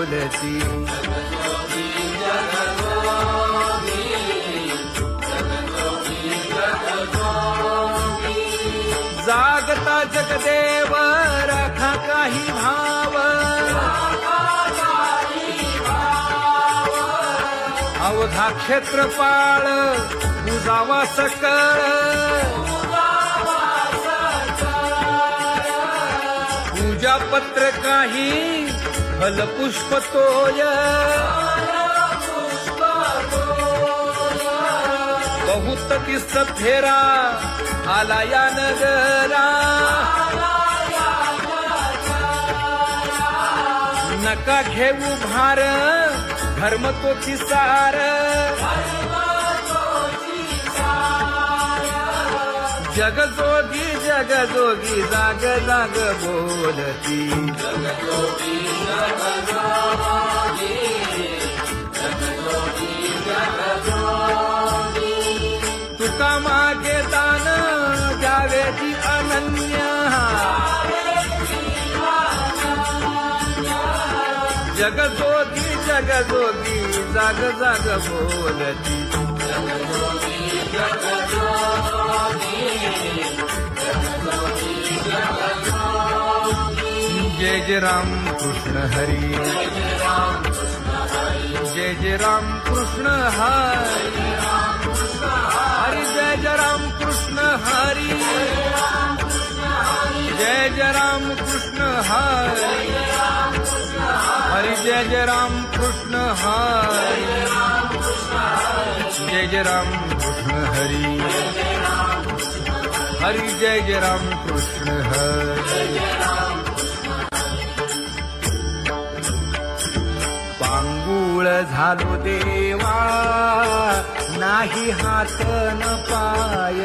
बोलती. जागता जगदेव राखा काही भाव, अवधा क्षेत्रपाळ बुजावा सकळ. पूजा पत्र काही फलपुष्प तोय, बहुत तीस फेरा आला या नगरा. नका घेऊ भार धर्म तोची सार, जगजोगी जगजोगी जाग जाग बोलती. तुका मागे दान द्यावे ती अनन्य, जगजोगी जगजोगी जाग जाग बोलती. जय जय राम कृष्ण हरी, जय जय राम कृष्ण हरी, हरी जय जय राम कृष्ण हरी, जय जय राम कृष्ण हरी, हरी जय जय राम कृष्ण हरी, जय जय राम कृष्ण हरी, हरी जय जय राम कृष्ण हरी. पांगुळ झालो देवा नाही हात न पाय,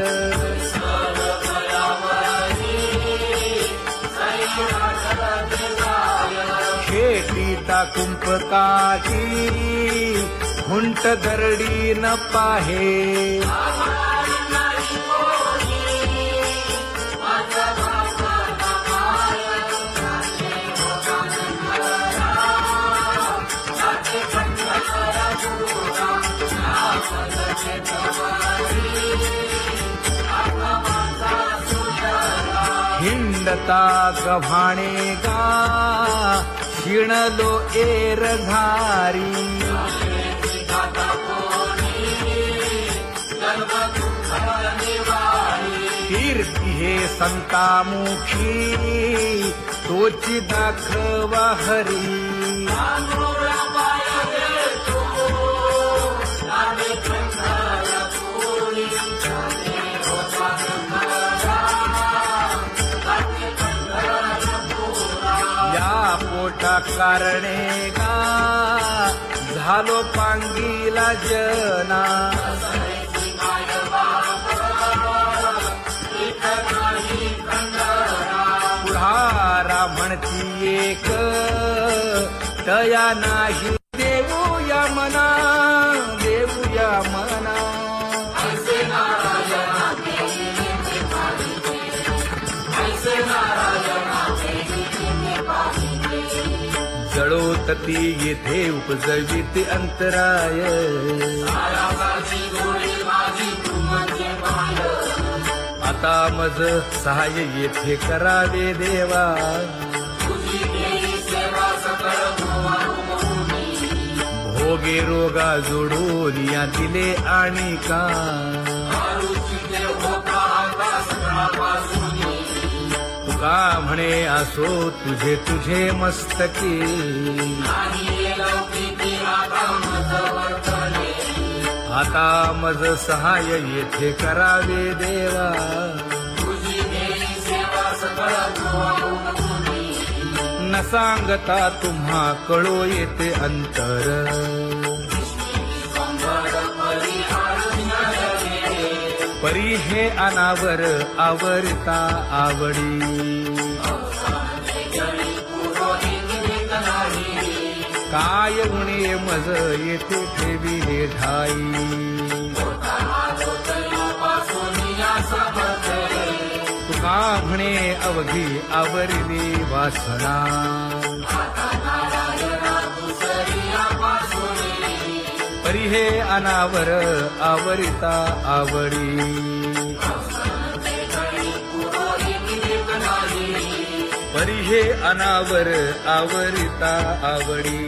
खेटीता कुंपकाची हुंट दरडी न पाहे. हिंडता गव्हाणे गा शिणलो एर घारी, कीर्ती हे संतामुखी तोची दाखवा हरी. पोटा कारणे गा झालो पांगीला जना, पुढारा म्हणती एक तया नाही देऊया मना, देऊया मना. जळोतती येथे उपजविते अंतराय, आता मज सहाय्य येथे करावे देवा. भोगे रोगा जोडून या दिले आणि का, तुका म्हणे असो तुझे तुझे मस्तकी. आता मज सहाय्य येथे करावे देवा. न सांगता तुम्हा कळो येते अंतर, परी हे अनावर आवरता आवडी. काय उणे मज येथे ठेविले ठाई, तुका म्हणे अवघी आवरली वासना. परी हे अनावर आवरिता आवडी परी हे अनावर आवरिता आवडी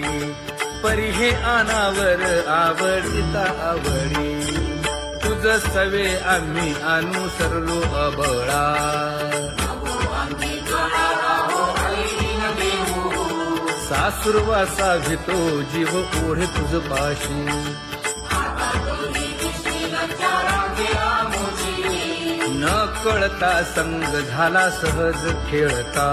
परी हे अनावर आवडिता आवडी तुझ सवे आम्ही अनुसरलो अबळा सासुरवासा भितो जीव ओढे तुझ पाशी न कळता संग झाला सहज खेळता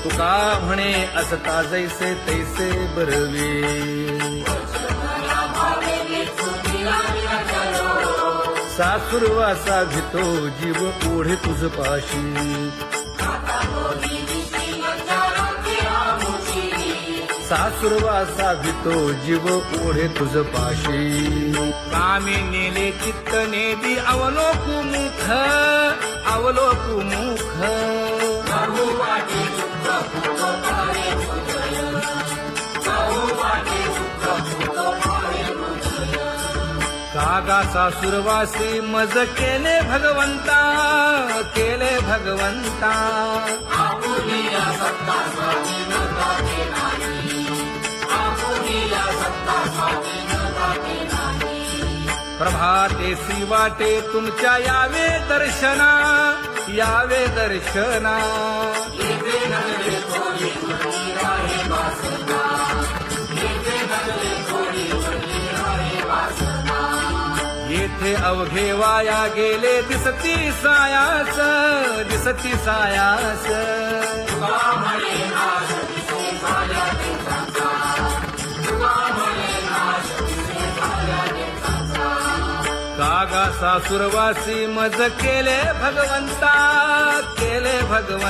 तुका म्हणे असता जैसे तैसे बरवे सासुरवासा भितो जीव ओढे तुझ पाशी सासुरवासा भितो जीव ओढे तुझ पाशी कामे नेले चित्त नेदी अवलोकु मुख अवलोकु मुख कागा सासुरवासी मज केले भगवंता केले भगवंता प्रभाते सी वाटे तुमच्या यावे दर्शना यावे दर्शना येथे अवघे वाया गेले दिसती सायास दिसती सायास कागा सासुरवासी मज केले भगवंता केले भगवंता